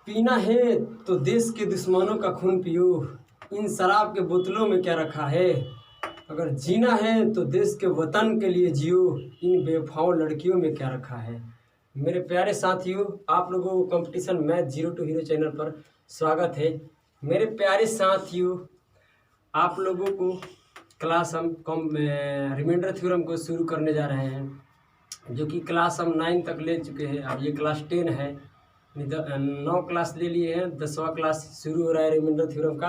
पीना है तो देश के दुश्मनों का खून पियो, इन शराब के बोतलों में क्या रखा है। अगर जीना है तो देश के वतन के लिए जियो, इन बेवफाओं लड़कियों में क्या रखा है। मेरे प्यारे साथियों, आप लोगों को competition math zero to hero channel पर स्वागत है। मेरे प्यारे साथियों, आप लोगों को क्लास हम रिमाइंडर थ्योरम को शुरू करने जा रहे हैं, जो कि क्लास हम 9 तक ले चुके हैं। अब ये क्लास 10 है, 9 क्लास ले लिए हैं, 10वां क्लास शुरू हो रहा है रिमाइंडर थ्योरम का।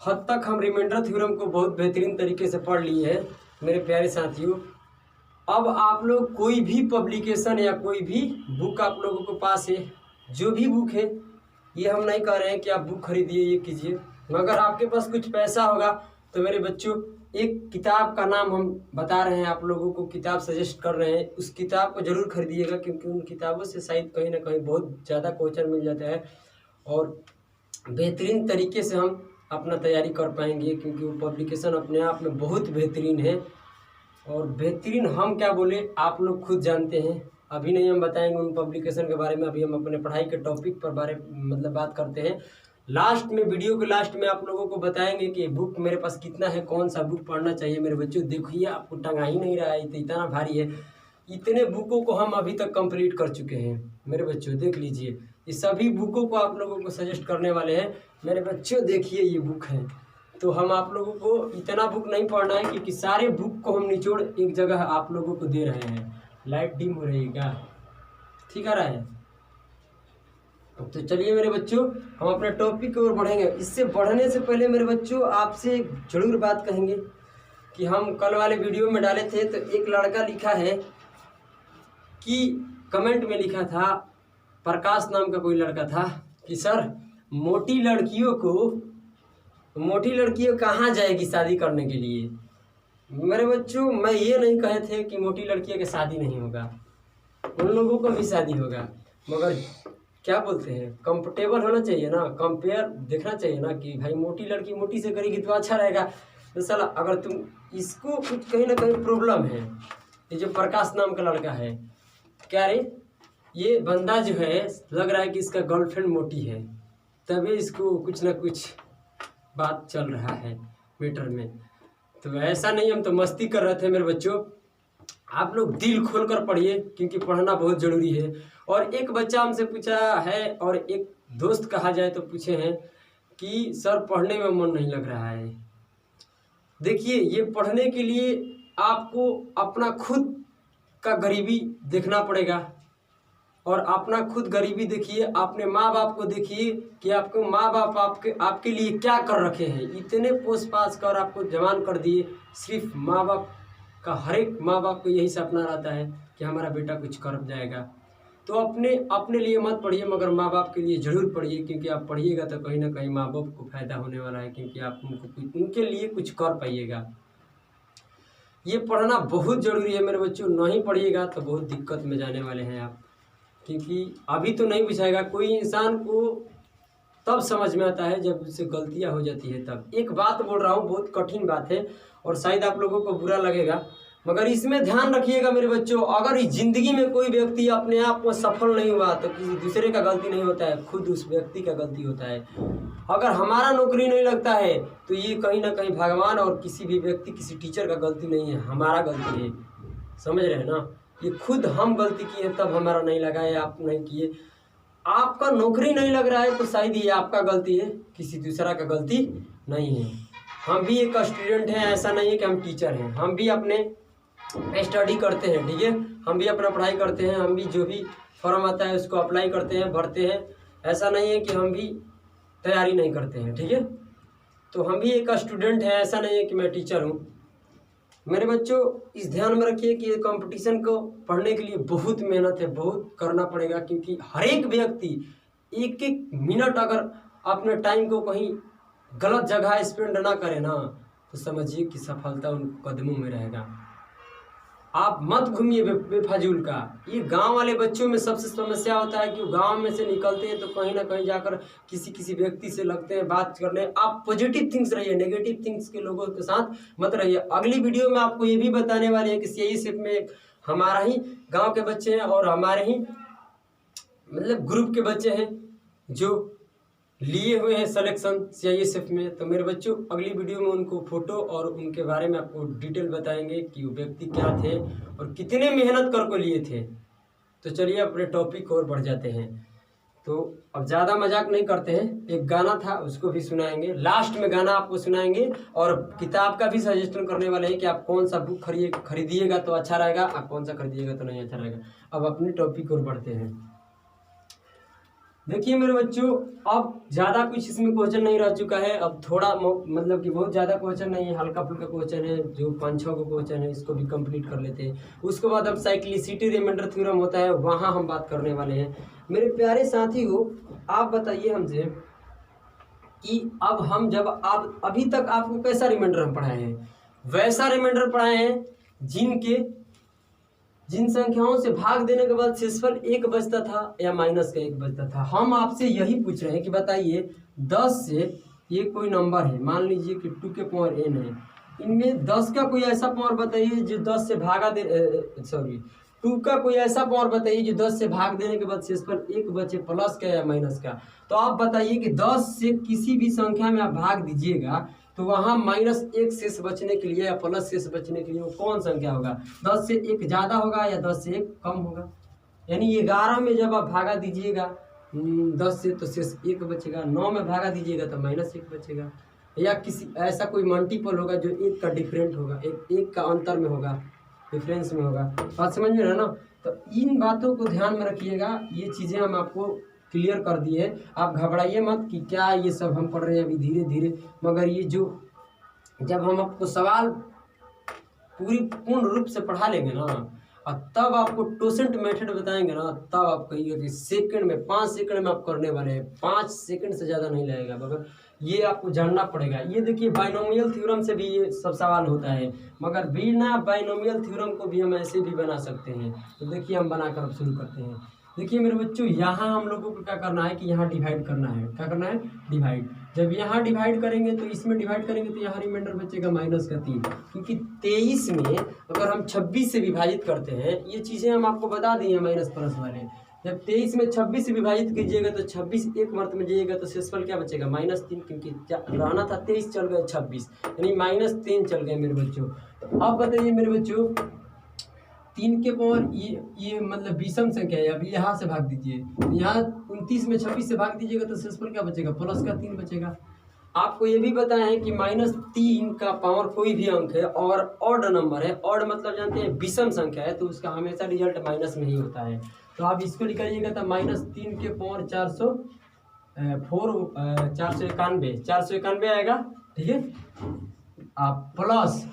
हद तक हम रिमाइंडर थ्योरम को बहुत बेहतरीन तरीके से पढ़ लिए हैं मेरे प्यारे साथियों। अब आप लोग कोई भी पब्लिकेशन या कोई भी बुक आप लोगों के पास है, जो भी बुक है, ये हम नहीं कह रहे हैं कि आप बुक खरीदिए ये कीजिए, मगर आपके पास कुछ पैसा होगा तो मेरे बच्चों एक किताब का नाम हम बता रहे हैं, आप लोगों को किताब सजेस्ट कर रहे हैं, उस किताब को ज़रूर खरीदिएगा, क्योंकि उन किताबों से शायद कहीं ना कहीं बहुत ज़्यादा क्वेश्चन मिल जाता है और बेहतरीन तरीके से हम अपना तैयारी कर पाएंगे, क्योंकि वो पब्लिकेशन अपने आप में बहुत बेहतरीन है। और बेहतरीन हम क्या बोले, आप लोग खुद जानते हैं। अभी नहीं हम बताएंगे उन पब्लिकेशन के बारे में, अभी हम अपने पढ़ाई के टॉपिक पर बात करते हैं। लास्ट में, वीडियो के लास्ट में आप लोगों को बताएंगे कि बुक मेरे पास कितना है, कौन सा बुक पढ़ना चाहिए। मेरे बच्चों देखिए, आपको टंगा ही नहीं रहा है, तो इतना भारी है। इतने बुकों को हम अभी तक कंप्लीट कर चुके हैं मेरे बच्चों, देख लीजिए। ये सभी बुकों को आप लोगों को सजेस्ट करने वाले हैं मेरे बच्चों। देखिए ये बुक है, तो हम आप लोगों को इतना बुक नहीं पढ़ना है, क्योंकि सारे बुक को हम निचोड़ एक जगह आप लोगों को दे रहे हैं। लाइट डिम हो रही है क्या? ठीक आ रहा है? तो चलिए मेरे बच्चों, हम अपने टॉपिक की ओर बढ़ेंगे। इससे बढ़ने से पहले मेरे बच्चों आपसे जरूर बात कहेंगे कि हम कल वाले वीडियो में डाले थे, तो एक लड़का लिखा है कि कमेंट में लिखा था, प्रकाश नाम का कोई लड़का था, कि सर मोटी लड़कियों कहाँ जाएगी शादी करने के लिए। मेरे बच्चों, मैं ये नहीं कहे थे कि मोटी लड़कियों की शादी नहीं होगा, उन लोगों को भी शादी होगा, मगर क्या बोलते हैं, कंफर्टेबल होना चाहिए ना, कंपेयर देखना चाहिए ना, कि भाई मोटी लड़की मोटी से करेगी तो अच्छा रहेगा। तो साला अगर तुम इसको कुछ कहीं ना कहीं प्रॉब्लम है, ये जो प्रकाश नाम का लड़का है, क्या रे, ये बंदा जो है लग रहा है कि इसका गर्लफ्रेंड मोटी है, तभी इसको कुछ ना कुछ बात चल रहा है मैटर में। तो ऐसा नहीं, हम तो मस्ती कर रहे थे मेरे बच्चों। आप लोग दिल खोल कर पढ़िए, क्योंकि पढ़ना बहुत ज़रूरी है। और एक बच्चा हमसे पूछा है, और एक दोस्त कहा जाए तो पूछे हैं कि सर पढ़ने में मन नहीं लग रहा है। देखिए, ये पढ़ने के लिए आपको अपना खुद का गरीबी देखना पड़ेगा, और अपना खुद गरीबी देखिए, अपने माँ बाप को देखिए कि आपके माँ बाप आपके लिए क्या कर रखे हैं। इतने पोस्ट पास कर आपको जवान कर दिए, सिर्फ माँ बाप का, हर एक माँ बाप को यही सपना रहता है कि हमारा बेटा कुछ कर जाएगा। तो अपने लिए मत पढ़िए, मगर माँ बाप के लिए ज़रूर पढ़िए, क्योंकि आप पढ़िएगा तो कहीं ना कहीं माँ बाप को फ़ायदा होने वाला है, क्योंकि आप उनके लिए कुछ कर पाइएगा। ये पढ़ना बहुत ज़रूरी है मेरे बच्चों, नहीं पढ़िएगा तो बहुत दिक्कत में जाने वाले हैं आप, क्योंकि अभी तो नहीं बुझाएगा। कोई इंसान को तब समझ में आता है जब उससे गलतियां हो जाती है तब। एक बात बोल रहा हूँ, बहुत कठिन बात है और शायद आप लोगों को बुरा लगेगा, मगर इसमें ध्यान रखिएगा मेरे बच्चों। अगर इस जिंदगी में कोई व्यक्ति अपने आप को सफल नहीं हुआ तो किसी दूसरे का गलती नहीं होता है, खुद उस व्यक्ति का गलती होता है। अगर हमारा नौकरी नहीं लगता है तो ये कहीं ना कहीं भगवान और किसी भी व्यक्ति, किसी टीचर का गलती नहीं है, हमारा गलती है। समझ रहे हैं ना? ये खुद हम गलती किए तब हमारा नहीं लगा है, आप नहीं किए। आपका नौकरी नहीं लग रहा है तो शायद ये आपका गलती है, किसी दूसरा का गलती नहीं है। हम भी एक स्टूडेंट हैं, ऐसा नहीं है कि हम टीचर हैं। हम भी अपने स्टडी करते हैं, ठीक है, हम भी अपना पढ़ाई करते हैं, हम भी जो भी फॉर्म आता है उसको अप्लाई करते हैं, भरते हैं। ऐसा नहीं है कि हम भी तैयारी नहीं करते हैं, ठीक है। तो हम भी एक स्टूडेंट हैं, ऐसा नहीं है कि मैं टीचर हूँ। मेरे बच्चों, इस ध्यान में रखिए कि कंपटीशन को पढ़ने के लिए बहुत मेहनत है, बहुत करना पड़ेगा, क्योंकि हर एक व्यक्ति एक एक मिनट अगर अपने टाइम को कहीं गलत जगह स्पेंड ना करे ना, तो समझिए कि सफलता उन कदमों में रहेगा। आप मत घूमिए बेफाजूल का। ये गांव वाले बच्चों में सबसे समस्या होता है कि वो गांव में से निकलते हैं तो कहीं ना कहीं जाकर किसी व्यक्ति से लगते हैं बात करने। आप पॉजिटिव थिंग्स रहिए, नेगेटिव थिंग्स के लोगों के साथ मत रहिए। अगली वीडियो में आपको ये भी बताने वाले हैं कि CISF में हमारा ही गाँव के बच्चे हैं और हमारे ही मतलब ग्रुप के बच्चे हैं, जो लिए हुए हैं सिलेक्शन CISF में, तो मेरे बच्चों अगली वीडियो में उनको फ़ोटो और उनके बारे में आपको डिटेल बताएंगे कि वो व्यक्ति क्या थे और कितने मेहनत कर को लिए थे। तो चलिए अपने टॉपिक और बढ़ जाते हैं। तो अब ज़्यादा मजाक नहीं करते हैं, एक गाना था उसको भी सुनाएंगे, लास्ट में गाना आपको सुनाएंगे और किताब का भी सजेशन करने वाले हैं कि आप कौन सा बुक खरीदिएगा तो अच्छा रहेगा, आप कौन सा खरीदिएगा तो नहीं अच्छा रहेगा। अब अपने टॉपिक और बढ़ते हैं। देखिए मेरे बच्चों, अब ज़्यादा कुछ इसमें क्वेश्चन नहीं रह चुका है, अब थोड़ा मतलब कि बहुत ज़्यादा क्वेश्चन नहीं है, हल्का फुल्का क्वेश्चन है, जो 5-6 को क्वेश्चन है इसको भी कंप्लीट कर लेते हैं। उसके बाद अब साइक्लिसिटी रिमाइंडर थ्योरम होता है, वहाँ हम बात करने वाले हैं। मेरे प्यारे साथियों, आप बताइए हमसे कि अब हम जब आप अभी तक आपको कैसा रिमाइंडर हम पढ़ाए हैं, वैसा रिमाइंडर पढ़ाए हैं जिन संख्याओं से भाग देने के बाद शेषफल 1 बचता था या माइनस का 1 बचता था। हम आपसे यही पूछ रहे हैं कि बताइए 10 से ये कोई नंबर है, मान लीजिए कि 2 के पावर n है, इनमें 10 का कोई ऐसा पावर बताइए जो 10 से भागा दे 2 का कोई ऐसा पावर बताइए जो 10 से भाग देने के बाद शेषफल 1 बचे, प्लस का या माइनस का। तो आप बताइए कि 10 से किसी भी संख्या में आप भाग दीजिएगा तो वहाँ -1 शेष बचने के लिए या प्लस शेष बचने के लिए वो कौन संख्या होगा, 10 से 1 ज़्यादा होगा या 10 से 1 कम होगा। यानी 11 में जब आप भागा दीजिएगा 10 से तो शेष 1 बचेगा, 9 में भागा दीजिएगा तो -1 बचेगा, या किसी ऐसा कोई मल्टीपल होगा जो 1 का डिफरेंट होगा, एक का अंतर में होगा, डिफरेंस में होगा। बात समझ में है ना। तो इन बातों को ध्यान में रखिएगा, ये चीज़ें हम आपको क्लियर कर दिए। आप घबराइए मत कि क्या ये सब हम पढ़ रहे हैं अभी धीरे धीरे, मगर ये जो जब हम आपको सवाल पूर्ण रूप से पढ़ा लेंगे ना और तब आपको टोसेंट मेथड बताएंगे ना, तब आप कहिएगा कि सेकंड में 5 सेकंड में आप करने वाले हैं, 5 सेकंड से ज़्यादा नहीं लगेगा, मगर ये आपको जानना पड़ेगा। ये देखिए बाइनोमियल थ्योरम से भी ये सब सवाल होता है, मगर बिना बाइनोमियल थ्योरम को भी हम ऐसे भी बना सकते हैं। तो देखिए हम बनाकर अब शुरू करते हैं। देखिए मेरे बच्चों, यहाँ हम लोगों को क्या करना है कि यहाँ डिवाइड करना है। क्या करना है? डिवाइड। जब यहाँ डिवाइड करेंगे तो इसमें डिवाइड करेंगे तो यहाँ रिमाइंडर बचेगा -3, क्योंकि 23 में अगर हम 26 से विभाजित करते हैं, ये चीज़ें हम आपको बता दिए माइनस प्लस वाले। जब 23 में 26 से विभाजित कीजिएगा तो 26 एक मर्त में जाइएगा तो शेषफल क्या बचेगा? -3, क्योंकि रहना था 23 चल गए 26, यानी -3 चल गए मेरे बच्चों। अब बताइए मेरे बच्चों, 3 के पावर ये मतलब विषम संख्या है, अभी यहाँ से भाग दीजिए, यहाँ 29 में 26 से भाग दीजिएगा तो शेषफल क्या बचेगा? प्लस का 3 बचेगा। आपको ये भी बताया है कि -3 का पावर कोई भी अंक है और ऑड नंबर है, ऑड मतलब जानते हैं विषम संख्या है, तो उसका हमेशा रिजल्ट माइनस में ही होता है। तो आप इसको निकालिएगा तो -3 के पावर 491 आएगा, ठीक है। आप प्लस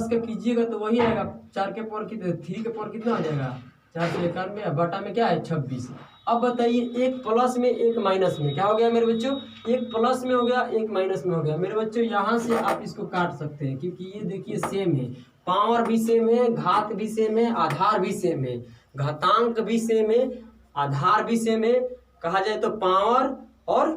का कीजिएगा तो वही आएगा, 4 के पावर कितने, 3 के पावर कितना आ जाएगा? 491 बटा में क्या है? 26। अब बताइए, एक प्लस में एक माइनस में क्या हो गया मेरे बच्चों? एक प्लस में हो गया, एक माइनस में हो गया। मेरे बच्चों यहाँ से आप इसको काट सकते हैं, क्योंकि ये देखिए सेम है, पावर भी सेम है, घात भी सेम है, आधार भी सेम है, घातांक भी सेम है, आधार भी सेम है, कहा जाए तो पावर और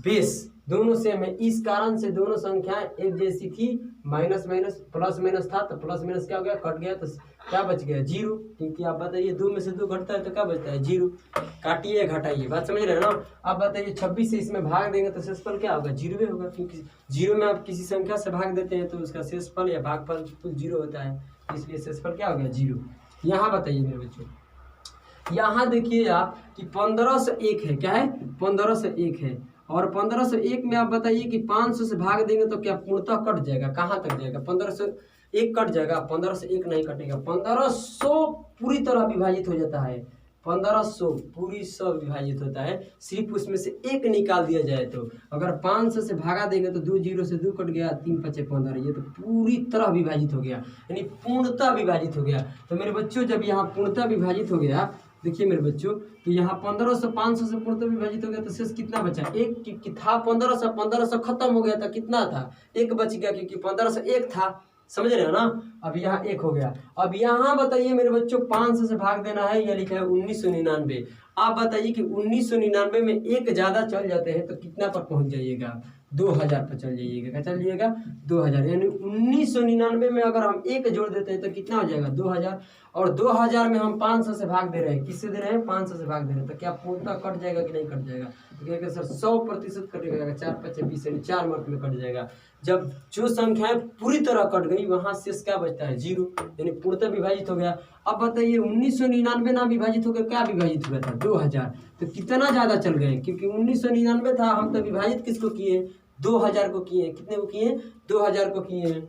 बेस दोनों सेम है। इस कारण से दोनों संख्याएं एक जैसी थी, माइनस माइनस प्लस माइनस था तो प्लस माइनस क्या हो गया? कट गया, तो क्या बच गया? 0। क्योंकि आप बताइए 2 में से 2 घटता है तो क्या बचता है? 0। काटिए घटाइए, बात समझ रहे हैं ना। आप बताइए 26 से इसमें भाग देंगे तो शेषफल क्या होगा? 0 होगा, क्योंकि 0 में आप किसी संख्या से भाग देते हैं तो उसका शेषफल या भागफल तो 0 होता है, इसलिए शेषफल क्या हो गया? 0। यहाँ बताइए मेरे बच्चों, यहाँ देखिए आप कि 1501 है, क्या है? 1501 है, और 1501 में आप बताइए कि 500 से भाग देंगे तो क्या पूर्णतः कट जाएगा? कहाँ तक जाएगा? 1501 कट जाएगा, 1501 नहीं कटेगा। 1500 पूरी तरह विभाजित हो जाता है, 1500 पूरी सब विभाजित होता है, सिर्फ उसमें से एक निकाल दिया जाए तो। अगर 500 से भागा देंगे तो 2 0 से 2 कट गया, 3 5 15, ये तो पूरी तरह विभाजित हो गया, यानी पूर्णतः विभाजित हो गया। तो मेरे बच्चों, जब यहाँ पूर्णतः विभाजित हो गया, देखिए मेरे बच्चों, तो यहाँ 1500 500 से पूर्णतः विभाजित हो गया तो शेष कितना बचा? एक था 1500 खत्म हो गया था, कितना था? 1 बच गया, क्योंकि 1501 था, समझ रहे हो ना। अब यहाँ 1 हो गया। अब यहाँ बताइए मेरे बच्चों, 500 से भाग देना है, यह लिखा है 1999। आप बताइए कि 1999 में एक ज़्यादा चल जाते हैं तो कितना पर पहुँच जाइएगा? 2000 पर चल जाइएगा। क्या चल जाइएगा? 2000। यानी 1999 में अगर हम 1 जोड़ देते हैं तो कितना हो जाएगा? 2000। और 2000 में हम 500 से भाग दे रहे हैं। किससे दे रहे हैं? 500 से भाग दे रहे हैं। तो क्या पूर्णतः कट जाएगा कि नहीं कट जाएगा? तो कहेगा सर 100% कटेगा, 4 5 20 यानी 4 मार्क में कट जाएगा। जब जो संख्याएं पूरी तरह कट गई वहां शेष क्या बचता है? 0, यानी पूर्णतः विभाजित हो गया। अब बताइए 1999 ना विभाजित होकर क्या विभाजित हुआ था? 2000। तो कितना ज्यादा चल गए? क्योंकि 1999 था, हम तो विभाजित किसको किए? 2000 को किए। कितने को किए? 2000 को किए।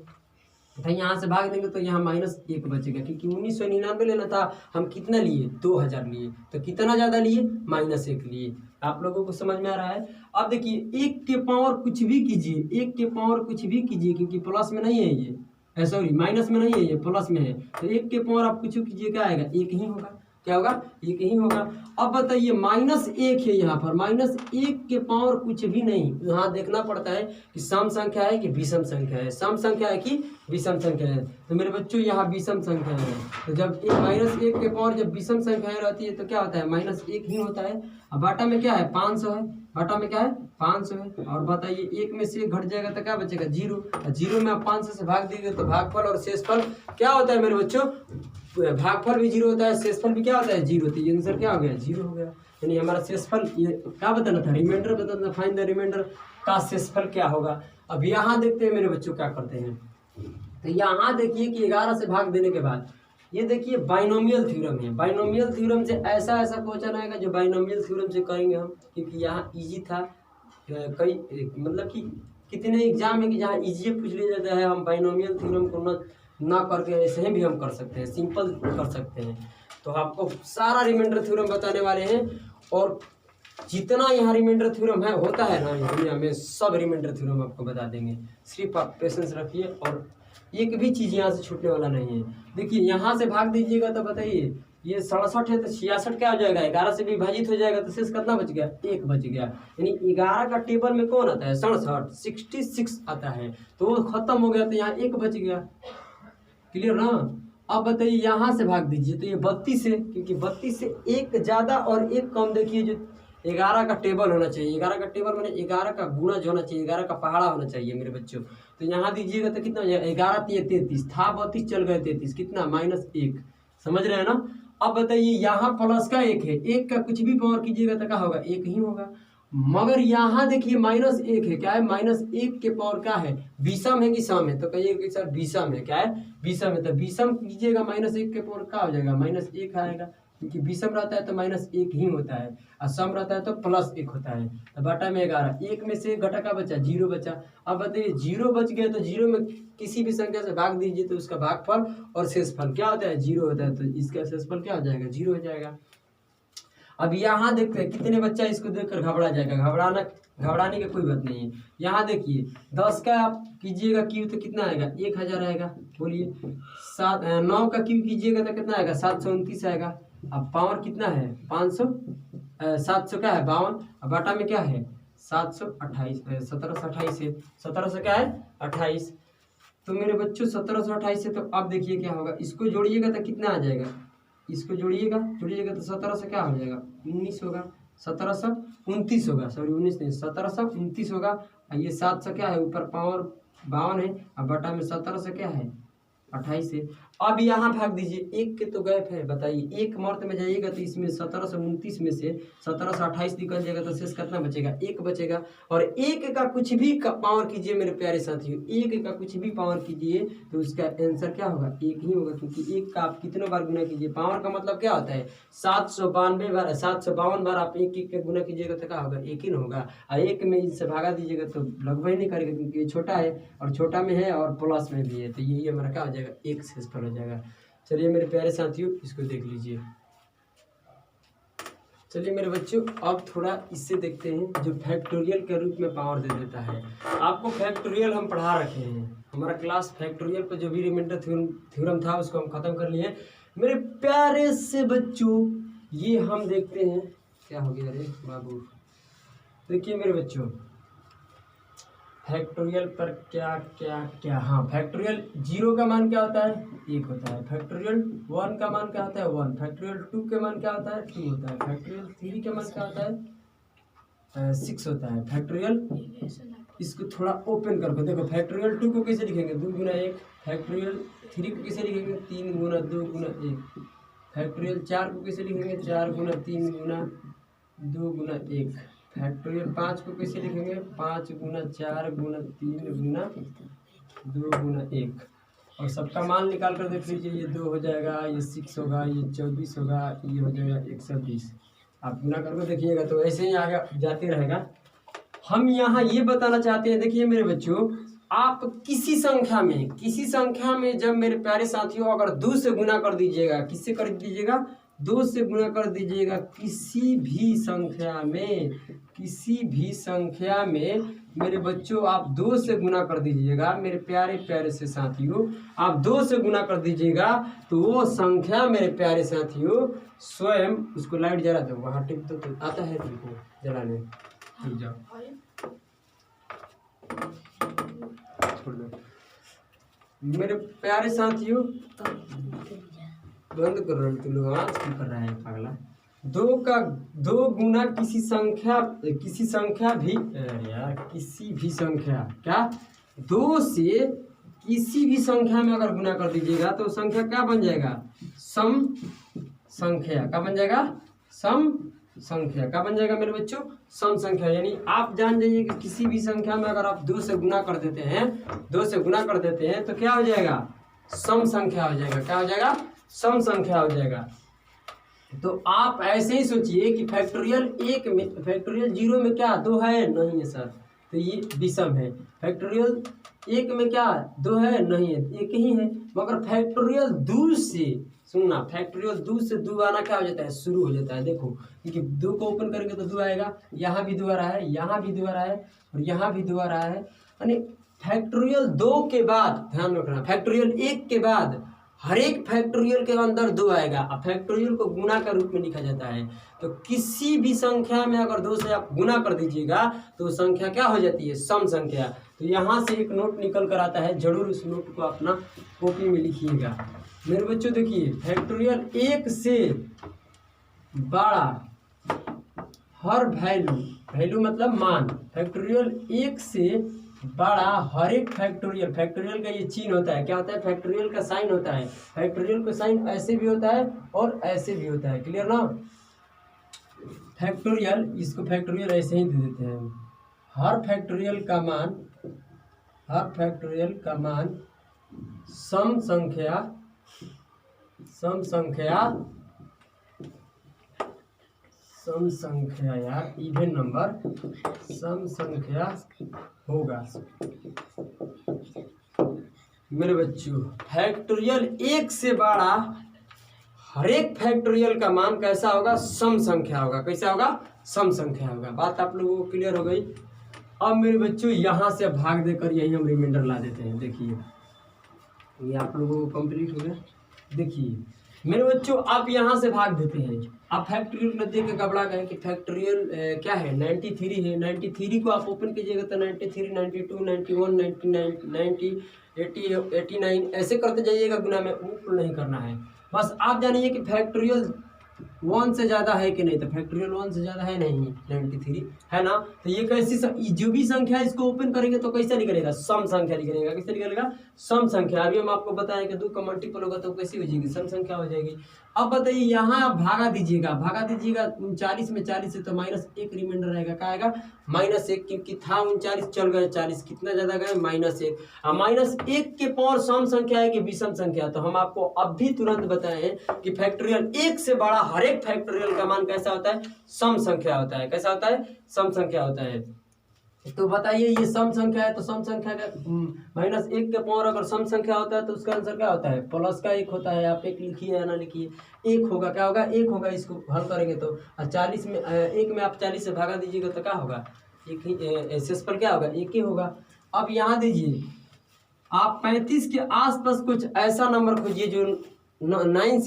तो यहाँ से भाग देंगे तो यहाँ -1 बचेगा, क्योंकि 1999 लेना था, हम कितना लिए? 2000 लिए। तो कितना ज्यादा लिए? -1 लिए। आप लोगों को समझ में आ रहा है? अब देखिए 1 के पावर कुछ भी कीजिए, 1 के पावर कुछ भी कीजिए, क्योंकि प्लस में नहीं है ये, सॉरी माइनस में नहीं है ये, प्लस में है। तो 1 के पावर आप कुछ कीजिए, क्या आएगा? 1 ही होगा। क्या होगा? 1 ही होगा। अब बताइए -1 है यहाँ पर, -1 के पावर कुछ भी नहीं। यहाँ देखना पड़ता है कि सम संख्या है कि विषम संख्या है, सम संख्या है कि विषम संख्या है। तो मेरे बच्चों यहाँ विषम संख्या है। तो जब -1 के पावर जब विषम संख्याएं रहती है तो क्या होता है? -1 ही होता है। अब बाटा में क्या है? 500 है। बाटा में क्या है? 500 है। और बताइए 1 में से घट जाएगा तो क्या बचेगा? 0। 0 में आप 500 से भाग देंगे तो भागफल और शेषफल क्या होता है मेरे बच्चों? भागफल भी 0 होता है, शेषफल भी क्या होता है? 0 होती है। आंसर क्या हो गया? 0 हो गया। यानी हमारा शेषफल ये क्या बताना था? रिमाइंडर बताना था। फाइंड द रिमाइंडर का शेषफल क्या होगा। अब यहाँ देखते हैं मेरे बच्चों क्या करते हैं। तो यहाँ देखिए कि 11 से भाग देने के बाद ये देखिए बाइनोमियल थ्योरम है। बाइनोमियल थ्योरम से ऐसा क्वेश्चन आएगा जो बाइनोमियल थ्योरम से करेंगे हम, क्योंकि यहाँ इजी था। कई मतलब कि कितने एग्जाम है कि जहाँ इजी पूछ लिया जाता है। हम बाइनोमियल थ्योरम को ना करके ऐसे ही भी हम कर सकते हैं, सिंपल कर सकते हैं। तो आपको सारा रिमाइंडर थ्योरम बताने वाले हैं, और जितना यहाँ रिमाइंडर थ्योरम है होता है ना दुनिया में, सब रिमाइंडर थ्योरम आपको बता देंगे। सिर्फ आप पेशेंस रखिए और एक भी चीज़ यहाँ से छूटने वाला नहीं है। देखिए यहाँ से भाग दीजिएगा तो बताइए ये 67 है तो 66 क्या हो जाएगा? 11 से विभाजित हो जाएगा तो शेष कितना बच गया? 1 बच गया। यानी 11 का टेबल में कौन आता है? 66 आता है। तो वो खत्म हो गया तो यहाँ 1 बच गया। क्लियर ना? अब बताइए यहाँ से भाग दीजिए तो ये 32 है, क्योंकि 32 से 1 ज़्यादा और 1 कम। देखिए जो 11 का टेबल होना चाहिए, 11 का टेबल मैंने 11 का गुणा जो होना चाहिए, 11 का पहाड़ा होना चाहिए मेरे बच्चों। तो यहाँ दीजिएगा तो कितना हो जाएगा? 11 3 33 था, 32 चल गए 33, कितना? -1। समझ रहे हैं ना? अब बताइए यहाँ प्लस का 1 है, 1 का कुछ भी पावर कीजिएगा तो क्या होगा? 1 ही होगा। मगर यहाँ देखिए -1 है। क्या है? -1 के पावर क्या है? विषम है कि सम है? तो कहिए कि सर विषम है। क्या है? विषम है। तो विषम कीजिएगा -1 के पावर क्या हो जाएगा? -1 आएगा, क्योंकि विषम रहता है तो -1 ही होता है, और सम रहता है तो +1 होता है। तो बाटा में 11, 1 में से घटा का बचा? 0 बचा। अब बताइए 0 बच गया तो 0 में किसी भी संख्या से भाग दीजिए तो उसका भागफल और शेषफल क्या होता है? 0 होता है। तो इसका शेषफल क्या हो जाएगा? 0 हो जाएगा। अब यहाँ देखते हैं कितने बच्चा इसको देखकर घबरा जाएगा। घबराने की कोई बात नहीं है। यहाँ देखिए 10 का आप कीजिएगा क्यू तो कितना आएगा? 1000 आएगा। बोलिए 9 का क्यू कीजिएगा तो कितना आएगा? 729 आएगा। अब पावर कितना है? 500 700 क्या है? 52। अब बाटा में क्या है? 728 1728 है। 1700 क्या है? 28। तो मेरे बच्चों 1728 है। तो अब देखिए क्या होगा, इसको जोड़िएगा तो कितना आ जाएगा? इसको जोड़िएगा तो 17 से क्या हो जाएगा? 19 होगा। 1729 होगा, सॉरी 19 नहीं, 1729 होगा। ये 7 से क्या है? ऊपर पावर 52 है, अब बटा में 17 से क्या है? 28 है। अब यहाँ भाग दीजिए, 1 के तो गैप है। बताइए 1 मर्द में जाइएगा तो इसमें 1729 में से 1728 निकल जाएगा तो शेष कितना बचेगा? 1 बचेगा। और 1 का कुछ भी पावर कीजिए मेरे प्यारे साथियों, 1 का कुछ भी पावर कीजिए तो उसका आंसर क्या होगा? 1 ही होगा, क्योंकि 1 का आप कितनों बार गुना कीजिए। पावर का मतलब क्या होता है? 752 बार आप 1 के गुना कीजिएगा तो क्या होगा? 1 ही ना होगा। और 1 में इससे भागा दीजिएगा तो लगभग ही नहीं करेगा, क्योंकि ये छोटा है और छोटा में है और प्लस में भी है। तो यही हमारा क्या हो जाएगा? 1 शेषफल हो जाएगा। चलिए मेरे प्यारे साथियों इसको देख लीजिए। चलिए मेरे बच्चों अब थोड़ा इससे देखते हैं जो फैक्टोरियल के रूप में पावर दे देता है। आपको फैक्टोरियल हम पढ़ा रखे हैं, हमारा क्लास फैक्टोरियल पर जो भी रिमाइंडर थ्योरम था उसको हम खत्म कर लिए मेरे प्यारे से बच्चों। ये हम देखते हैं क्या हो गया? अरे बाबू देखिए मेरे बच्चों, फैक्टोरियल पर क्या हाँ, फैक्टोरियल 0 का मान क्या होता है? 1 होता है। फैक्टोरियल 1 का मान क्या होता है? 1। फैक्टोरियल 2 के मान क्या होता है? 2 होता है। फैक्टोरियल 3 का मान क्या होता है? 6 होता है। फैक्टोरियल, इसको थोड़ा ओपन करके देखो, फैक्टोरियल 2 को कैसे लिखेंगे? 2 गुना 1। फैक्टोरियल 3 को कैसे लिखेंगे 3 गुना 2 गुना 1 फैक्टोरियल। 4 को कैसे लिखेंगे 4 गुना 3 गुना 2 गुना 1 फैक्टोरियल। 5 को कैसे लिखेंगे 5 गुना 4 गुना 3 गुना 2 गुना 1 और सबका मान निकाल कर देख लीजिए। ये 2 हो जाएगा, ये 6 होगा, ये 24 होगा, ये हो जाएगा 120। आप गुना करके देखिएगा तो ऐसे ही आगे जाते रहेगा। हम यहाँ ये बताना चाहते हैं, देखिए मेरे बच्चों, आप किसी संख्या में जब मेरे प्यारे साथियों अगर 2 से गुना कर दीजिएगा, किससे कर दीजिएगा 2 से गुना कर दीजिएगा, किसी भी संख्या में मेरे बच्चों आप 2 से गुना कर दीजिएगा, मेरे प्यारे प्यारे से साथियों आप 2 से गुना कर दीजिएगा तो वो संख्या मेरे प्यारे साथियों स्वयं, उसको लाइट जला दो वहाँ टिप दो तो आता है तुमको जलाने, ठीक जाओ छोड़ दो। मेरे प्यारे साथियों बंद कर रहे तुम लोग, आवाज क्यों कर रहा है पागला। 2 गुना किसी संख्या भी यार किसी भी संख्या क्या 2 से किसी भी संख्या में अगर गुना कर दीजिएगा तो संख्या क्या बन जाएगा सम संख्या। क्या बन जाएगा सम संख्या। क्या बन जाएगा मेरे बच्चों सम संख्या। यानी आप जान जाइए कि किसी भी संख्या में अगर आप 2 से गुना कर देते हैं, 2 से गुना कर देते हैं तो क्या हो जाएगा सम संख्या हो जाएगा। क्या हो जाएगा सम संख्या हो जाएगा। तो आप ऐसे ही सोचिए कि फैक्टोरियल 0 में क्या 2 है नहीं है सर, तो ये विषम है। फैक्टोरियल 1 में क्या 2 है नहीं है, 1 ही है। मगर फैक्टोरियल 2 से सुनना, फैक्टोरियल 2 से 2 आना क्या हो जाता है शुरू हो जाता है। देखो क्योंकि 2 को ओपन करेंगे तो 2 आएगा, यहाँ भी 2 आ रहा है, यहाँ भी 2 आ रहा है और यहाँ भी 2 आ रहा है। यानी फैक्टोरियल 2 के बाद ध्यान रखना, फैक्टोरियल 1 के बाद हर एक फैक्टोरियल के अंदर 2 आएगा। अब फैक्टोरियल को गुना का रूप में लिखा जाता है। तो किसी भी संख्या में अगर 2 से आप गुना कर दीजिएगा तो संख्या क्या हो जाती है सम संख्या। तो यहाँ से एक नोट निकल कर आता है, जरूर उस नोट को अपना कॉपी में लिखिएगा। मेरे बच्चों देखिए फैक्टोरियल 1 से बड़ा हर वैल्यू मतलब मान, फैक्टोरियल 1 से बड़ा हर एक फैक्टोरियल का ये चिन्ह होता है। क्या होता है फैक्टोरियल का साइन होता है। फैक्टोरियल का साइन ऐसे भी होता है और ऐसे भी होता है, क्लियर ना। फैक्टोरियल इसको फैक्टोरियल ऐसे ही दे देते हैं। हर फैक्टोरियल का मान सम संख्या यार इवन नंबर सम संख्या होगा। मेरे बच्चों फैक्टोरियल 1 से बड़ा हर एक फैक्टोरियल का मान कैसा होगा सम संख्या होगा। कैसा होगा सम संख्या होगा। बात आप लोगों को क्लियर हो गई। अब मेरे बच्चों यहाँ से भाग देकर यही हम रिमाइंडर ला देते हैं। देखिए ये आप लोगों को कंप्लीट हो गया। देखिए मेरे बच्चों आप यहाँ से भाग देते हैं। आप फैक्टोरियल में देख के घबरा गए कि फैक्टोरियल क्या है 93 है। 93 को आप ओपन कीजिएगा तो 93, 92, 91, 99, 90, 80, 89 ऐसे करते जाइएगा गुना में, ऊपर नहीं करना है। बस आप जानिए कि फैक्टोरियल 1 से ज़्यादा है कि नहीं। तो फैक्टोरियल 1 से ज़्यादा है नहीं, 93 है ना। तो ये कैसी जो भी संख्या इसको ओपन करेंगे तो कैसे निकलेगा सम संख्या निकलेगा। कैसे निकलेगा सम संख्या। अभी हम आपको बताएं कि 2 का मल्टीपल होगा तो कैसी हो जाएगी सम संख्या हो जाएगी। अब बताइए यहाँ आप भागा दीजिएगा 39 में 40 से तो -1 रिमाइंडर रहेगा। क्या आएगा -1, क्योंकि था 39 चल गए 40, कितना ज़्यादा गए -1। अब -1 के पावर सम संख्या है कि विषम संख्या। तो हम आपको अब भी तुरंत बताएं कि फैक्टोरियल 1 से बड़ा हर एक फैक्टोरियल का मान कैसा होता है सम संख्या होता है। कैसा होता है सम संख्या होता है। तो बताइए ये सम संख्या है तो सम संख्या का -1 के पावर अगर सम संख्या होता है तो उसका आंसर क्या होता है प्लस का 1 होता है। आप 1 लिखिए या ना लिखिए, 1 होगा। क्या होगा 1 होगा। इसको हल करेंगे तो 40 में 1 में आप 40 से भागा दीजिएगा तो क्या होगा 1 ही। शेष पर क्या होगा 1 ही होगा। अब यहाँ दीजिए आप 35 के आसपास कुछ ऐसा नंबर खोजिए जो 9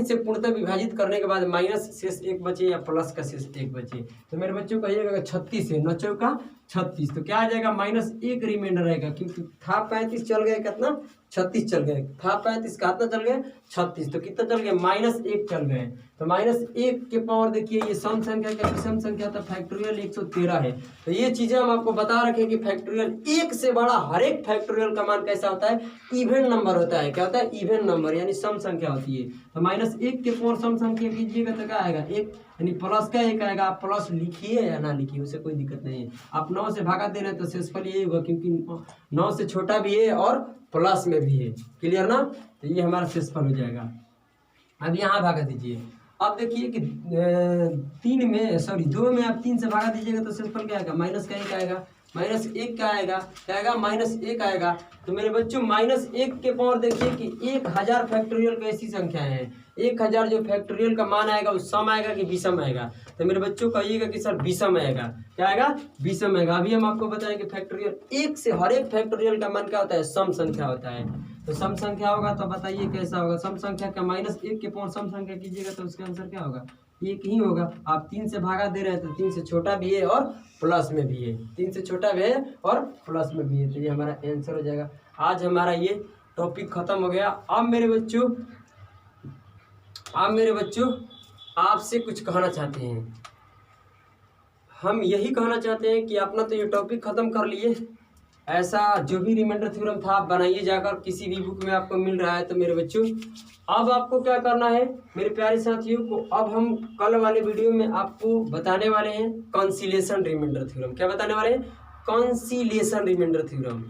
से पूर्णतः विभाजित करने के बाद माइनस शेष 1 बचे या प्लस का शेष 1 बचे। तो मेरे बच्चों कहिएगा 36 है 9 चौका 36। तो क्या आ जाएगा -1 रिमाइंडर रहेगा, क्योंकि था 35 चल गया कितना 36 चल गए था, 35 का कितना चल गए 36, तो कितना चल गए -1 चल गए। तो -1 के पावर देखिए ये सम संख्या क्या विषम संख्या था, फैक्टोरियल 113 है। तो ये चीजें हम आपको बता रखे कि फैक्टोरियल 1 से बड़ा हर एक फैक्टोरियल का मान कैसा होता है, इवन नंबर होता है। क्या होता है, इवन नंबर, यानी सम संख्या होती है। तो -1 के पावर सम संख्या कीजिएगा तो क्या आएगा 1, यानी प्लस का 1 आएगा। आप प्लस लिखिए या ना लिखिए उसे कोई दिक्कत नहीं है। आप 9 से भागा दे रहे हैं तो शेषफल ये होगा, क्योंकि 9 से छोटा भी है और प्लस में भी है। क्लियर ना, तो ये हमारा शेषफल हो जाएगा। अब यहाँ भागा दीजिए। अब देखिए कि 2 में आप 3 से भागा दीजिएगा तो शेषफल क्या आएगा, माइनस का 1 आएगा। -1 क्या आएगा, क्या आएगा -1 आएगा। तो मेरे बच्चों -1 के पावर देखिए कि 1000 फैक्टोरियल कैसी संख्या है। 1000 जो फैक्टोरियल का मान आएगा वो सम आएगा कि विषम आएगा। तो मेरे बच्चों कहिएगा कि सर विषम आएगा। क्या आएगा, विषम आएगा। अभी हम आपको बताएं कि फैक्टोरियल 1 से हर एक फैक्टोरियल का मान क्या होता है, सम संख्या होता है। तो सम संख्या होगा तो बताइए कैसा होगा। सम संख्या का -1 के पावर सम संख्या कीजिएगा तो उसका आंसर क्या होगा, 1 ही होगा। आप 3 से भागा दे रहे हैं तो 3 से छोटा भी है और प्लस में भी है, 3 से छोटा भी है और प्लस में भी है। तो ये हमारा आंसर हो जाएगा। आज हमारा ये टॉपिक खत्म हो गया। अब मेरे बच्चों आपसे कुछ कहना चाहते हैं। हम यही कहना चाहते हैं कि अपना तो ये टॉपिक ख़त्म कर लिए। ऐसा जो भी रिमाइंडर थ्योरम था आप बनाइए जाकर, किसी भी बुक में आपको मिल रहा है। तो मेरे बच्चों अब आपको क्या करना है मेरे प्यारे साथियों को, अब हम कल वाले वीडियो में आपको बताने वाले हैं कंसीलेशन रिमाइंडर थ्योरम। क्या बताने वाले हैं, कंसीलेशन रिमाइंडर थ्योरम।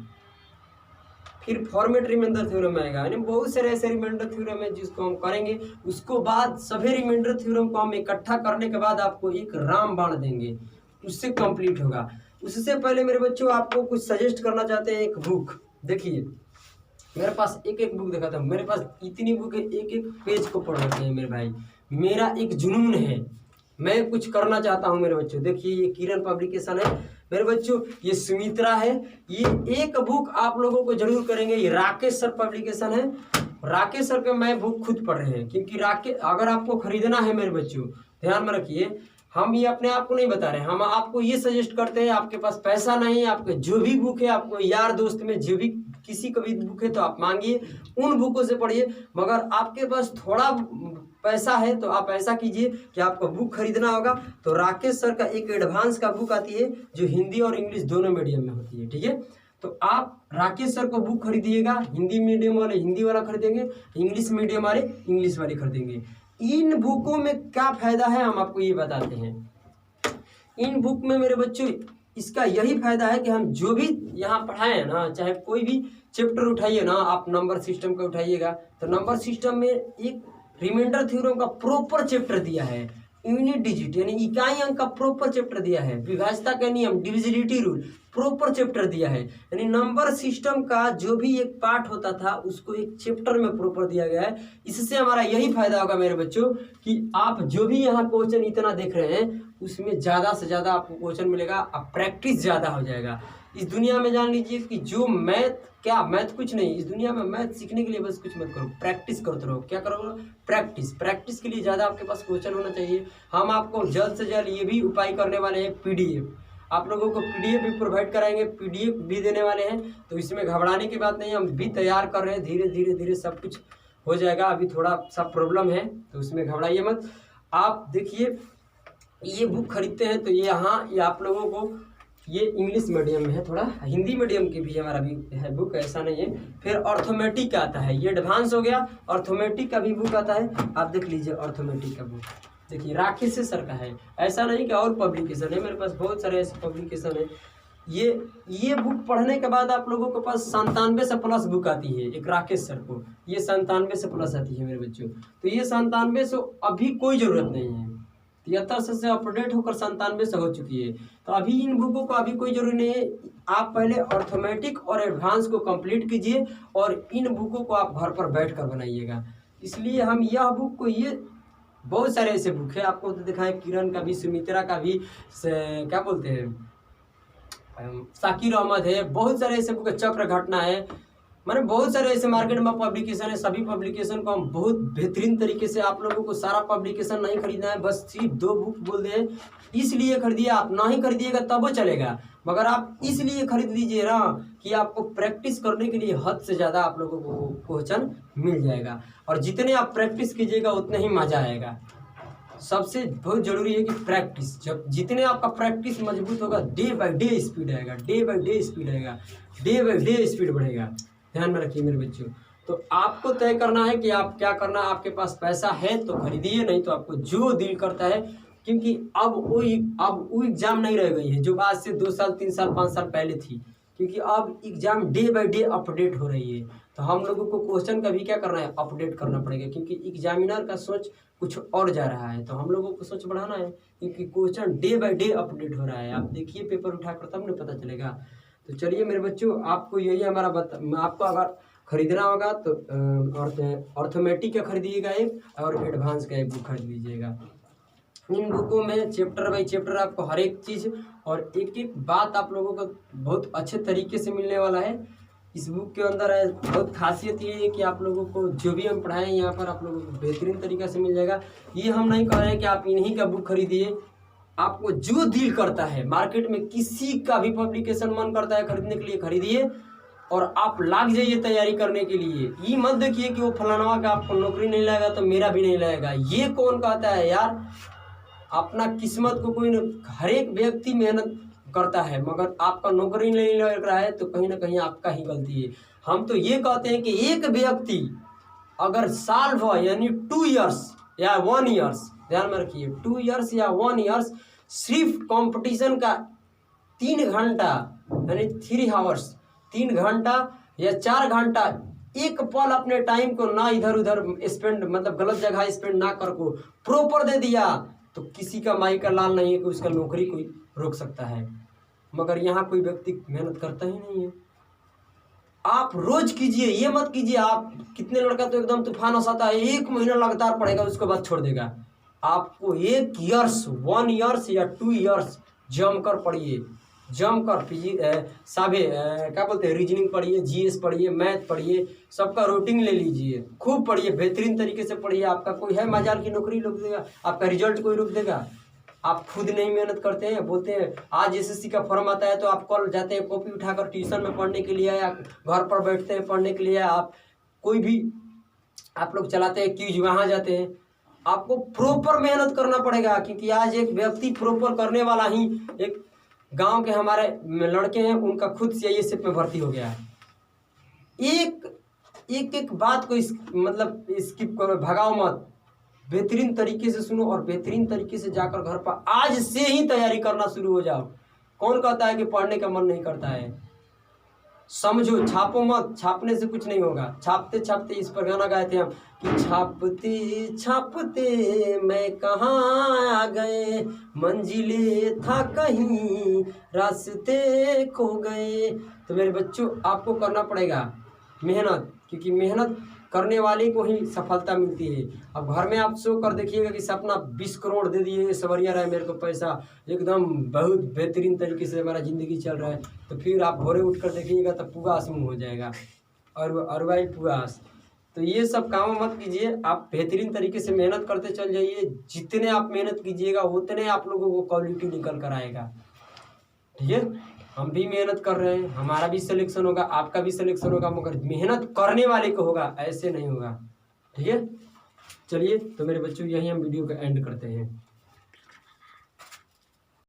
फिर फॉर्मेट रिमाइंडर थ्योरम आएगा, यानी बहुत सारे ऐसे रिमाइंडर थ्योरम है जिसको हम करेंगे। उसको बाद सभी रिमाइंडर थ्योरम को हम इकट्ठा करने के बाद आपको एक रामबाण देंगे, उससे कंप्लीट होगा। उससे पहले मेरे बच्चों आपको कुछ सजेस्ट करना चाहते हैं। एक बुक देखिए, मेरे पास एक बुक दिखाता हूँ। मेरे पास इतनी बुक है, एक पेज को पढ़ रखे हैं मेरे भाई। मेरा एक जुनून है, मैं कुछ करना चाहता हूँ मेरे बच्चों। देखिए ये किरण पब्लिकेशन है मेरे बच्चों, ये सुमित्रा है। ये एक बुक आप लोगों को जरूर करेंगे। ये राकेश सर पब्लिकेशन है, राकेश सर का मैं बुक खुद पढ़ रहे हैं। क्योंकि राकेश, अगर आपको खरीदना है मेरे बच्चों ध्यान में रखिए, हम ये अपने आप को नहीं बता रहे हैं, हम आपको ये सजेस्ट करते हैं। आपके पास पैसा नहीं है, आपके जो भी बुक है, आपको यार दोस्त में जो भी किसी का भी बुक है तो आप मांगिए, उन बुकों से पढ़िए। मगर आपके पास थोड़ा पैसा है तो आप ऐसा कीजिए कि आपको बुक खरीदना होगा तो राकेश सर का एक एडवांस का बुक आती है जो हिंदी और इंग्लिश दोनों मीडियम में होती है। ठीक है, तो आप राकेश सर को बुक खरीदिएगा। हिंदी मीडियम वाले हिंदी वाला खरीदेंगे, इंग्लिश मीडियम वाले इंग्लिश वाली खरीदेंगे। इन बुकों में क्या फायदा है हम आपको ये बताते हैं। इन बुक में मेरे बच्चों इसका यही फायदा है कि हम जो भी यहाँ पढ़ाए ना, चाहे कोई भी चैप्टर उठाइए ना, आप नंबर सिस्टम का उठाइएगा तो नंबर सिस्टम में एक रिमाइंडर थ्योरम का प्रॉपर चैप्टर दिया है। यूनिट डिजिट यानी इकाई अंक का प्रॉपर चैप्टर दिया है। विभाज्यता का नियम, डिविजिबिलिटी रूल प्रॉपर चैप्टर दिया है। यानी नंबर सिस्टम का जो भी एक पार्ट होता था उसको एक चैप्टर में प्रॉपर दिया गया है। इससे हमारा यही फायदा होगा मेरे बच्चों कि आप जो भी यहाँ क्वेश्चन इतना देख रहे हैं उसमें ज़्यादा से ज़्यादा आपको क्वेश्चन मिलेगा, अब प्रैक्टिस ज़्यादा हो जाएगा। इस दुनिया में जान लीजिए कि जो मैथ कुछ नहीं, इस दुनिया में मैथ सीखने के लिए बस कुछ मत करो, प्रैक्टिस करते रहो। क्या करो, प्रैक्टिस के लिए ज़्यादा आपके पास क्वेश्चन होना चाहिए। हम आपको जल्द से जल्द ये भी उपाय करने वाले हैं, PDF आप लोगों को PDF भी प्रोवाइड कराएंगे, PDF भी देने वाले हैं। तो इसमें घबराने की बात नहीं, हम भी तैयार कर रहे हैं। धीरे धीरे सब कुछ हो जाएगा। अभी थोड़ा सा प्रॉब्लम है तो उसमें घबराइए मत। आप देखिए ये बुक खरीदते हैं तो ये यहाँ ये आप लोगों को ये इंग्लिश मीडियम में है, थोड़ा हिंदी मीडियम की भी हमारा भी है बुक, ऐसा नहीं है। फिर अर्थमेटिक का आता है, ये एडवांस हो गया। अर्थमेटिक का भी बुक आता है, आप देख लीजिए अर्थमेटिक का बुक। देखिए राकेश सर का है, ऐसा नहीं कि और पब्लिकेशन है, मेरे पास बहुत सारे ऐसे पब्लिकेशन है। ये बुक पढ़ने के बाद आप लोगों के पास 97 से प्लस बुक आती है। एक राकेश सर को ये 97 से प्लस आती है मेरे बच्चों। तो ये 97 से अभी कोई ज़रूरत नहीं है, 73 से अपडेट होकर 97 से हो चुकी है। तो अभी इन बुकों को अभी कोई जरूरी नहीं है। आप पहले अर्थमेटिक और एडवांस को कंप्लीट कीजिए और इन बुकों को आप घर पर बैठ कर बनाइएगा। इसलिए हम यह बुक को, ये बहुत सारे ऐसे बुक है आपको तो दिखाए, किरण का भी, सुमित्रा का भी, क्या बोलते हैं, शाकिर अहमद है, बहुत सारे ऐसे बुक, चक्र घटना है। मैंने बहुत सारे ऐसे मार्केट में पब्लिकेशन है, सभी पब्लिकेशन को हम बहुत बेहतरीन तरीके से, आप लोगों को सारा पब्लिकेशन नहीं खरीदना है, बस सिर्फ 2 बुक बोल दे इसलिए खरीदिए। आप नहीं खरीदिएगा तब वो चलेगा, मगर आप इसलिए खरीद लीजिए ना कि आपको प्रैक्टिस करने के लिए हद से ज़्यादा आप लोगों को क्वेश्चन मिल जाएगा, और जितने आप प्रैक्टिस कीजिएगा उतने ही मज़ा आएगा। सबसे बहुत जरूरी है कि प्रैक्टिस, जब जितने आपका प्रैक्टिस मजबूत होगा, डे बाय डे स्पीड आएगा, डे बाय डे स्पीड आएगा, डे बाय डे स्पीड बढ़ेगा। ध्यान में रखिए मेरे बच्चों। तो आपको तय करना है कि आप क्या करना है। आपके पास पैसा है तो खरीदिए, नहीं तो आपको जो दिल करता है, क्योंकि अब वो एग्जाम नहीं रह गई है जो आज से 2 साल 3 साल 5 साल पहले थी, क्योंकि अब exam day by day update हो रही है। तो हम लोगों को क्वेश्चन का भी क्या करना है, अपडेट करना पड़ेगा, क्योंकि एग्जामिनर का सोच कुछ और जा रहा है, तो हम लोगों को सोच बढ़ाना है, क्योंकि question day by day update हो रहा है। आप देखिए पेपर उठाकर तब नहीं पता चलेगा। तो चलिए मेरे बच्चों, आपको यही हमारा आपको अगर खरीदना होगा तो अर्थमेटिक का खरीदिएगा एक, और एडवांस का एक बुक खरीद लीजिएगा। इन बुकों में चैप्टर बाई चैप्टर आपको हर एक चीज़ और एक एक बात आप लोगों को बहुत अच्छे तरीके से मिलने वाला है। इस बुक के अंदर है बहुत खासियत ये है कि आप लोगों को जो भी हम पढ़ाएं यहाँ पर आप लोगों को बेहतरीन तरीका से मिल जाएगा। ये हम नहीं कह रहे हैं कि आप इन्हीं का बुक खरीदिए, आपको जो दिल करता है, मार्केट में किसी का भी पब्लिकेशन मन करता है खरीदने के लिए खरीदिए, और आप लाग जाइए तैयारी करने के लिए। ये मत देखिए कि वो फलाना का आपको नौकरी नहीं लगेगा तो मेरा भी नहीं लगेगा। ये कौन कहता है यार, अपना किस्मत को कोई हर एक व्यक्ति मेहनत करता है, मगर आपका नौकरी नहीं लग रहा है तो कहीं ना कहीं आपका ही गलती है। हम तो ये कहते हैं कि एक व्यक्ति अगर साल भर यानी 2 इयर्स या 1 इयर्स, ध्यान में रखिए 2 इयर्स या 1 इयर्स सिर्फ कंपटीशन का 3 घंटा यानी 3 आवर्स 3 घंटा या 4 घंटा एक पल अपने टाइम को ना इधर उधर स्पेंड, मतलब गलत जगह स्पेंड ना कर को प्रॉपर दे दिया, तो किसी का माई का लाल नहीं है कि उसका नौकरी कोई रोक सकता है। मगर यहाँ कोई व्यक्ति मेहनत करता ही नहीं है। आप रोज कीजिए, ये मत कीजिए आप कितने लड़का तो एकदम तूफान हंसाता है, 1 महीना लगातार पढ़ेगा उसके बाद छोड़ देगा। आपको 1 इयर्स 1 इयर्स या 2 इयर्स जमकर पढ़िए, जमकर क्या बोलते हैं, रीजनिंग पढ़िए, जीएस पढ़िए, मैथ पढ़िए, सबका रूटीन ले लीजिए, खूब पढ़िए, बेहतरीन तरीके से पढ़िए। आपका कोई है मजाल की नौकरी रोक देगा, आपका रिजल्ट कोई रोक देगा। आप खुद नहीं मेहनत करते हैं, बोलते हैं आज एसएससी का फॉर्म आता है तो आप कल जाते हैं कॉपी उठाकर ट्यूशन में पढ़ने के लिए, या घर पर बैठते हैं पढ़ने के लिए, आप कोई भी आप लोग चलाते हैं क्यूज वहाँ जाते हैं। आपको प्रॉपर मेहनत करना पड़ेगा, क्योंकि आज एक व्यक्ति प्रॉपर करने वाला ही, एक गांव के हमारे लड़के हैं, उनका खुद सीआईएसएफ में भर्ती हो गया है। एक बात को मतलब स्किप करो, भगाओ मत, बेहतरीन तरीके से सुनो और बेहतरीन तरीके से जाकर घर पर आज से ही तैयारी करना शुरू हो जाओ। कौन कहता है कि पढ़ने का मन नहीं करता है? समझो, छापो मत, छापने से कुछ नहीं होगा। छापते छापते इस पर गाना गाए थे हम कि छापते छापते मैं कहाँ आ गए, मंजिले था कहीं रास्ते खो गए। तो मेरे बच्चों, आपको करना पड़ेगा मेहनत, क्योंकि मेहनत करने वाले को ही सफलता मिलती है। अब घर में आप शो कर देखिएगा कि सपना 20 करोड़ दे दिए, सवरिया रहा है मेरे को पैसा, एकदम बहुत बेहतरीन तरीके से हमारा ज़िंदगी चल रहा है, तो फिर आप भोरे उठ कर देखिएगा तो पुआस मुँह हो जाएगा, और भाई पुआस। तो ये सब काम मत कीजिए, आप बेहतरीन तरीके से मेहनत करते चल जाइए। जितने आप मेहनत कीजिएगा उतने आप लोगों को क्वालिटी निकल कर आएगा। ठीक है, हम भी मेहनत कर रहे हैं, हमारा भी सिलेक्शन होगा, आपका भी सिलेक्शन होगा, मगर मेहनत करने वाले को होगा, ऐसे नहीं होगा। ठीक है, चलिए तो मेरे बच्चों यही हम वीडियो का एंड करते हैं।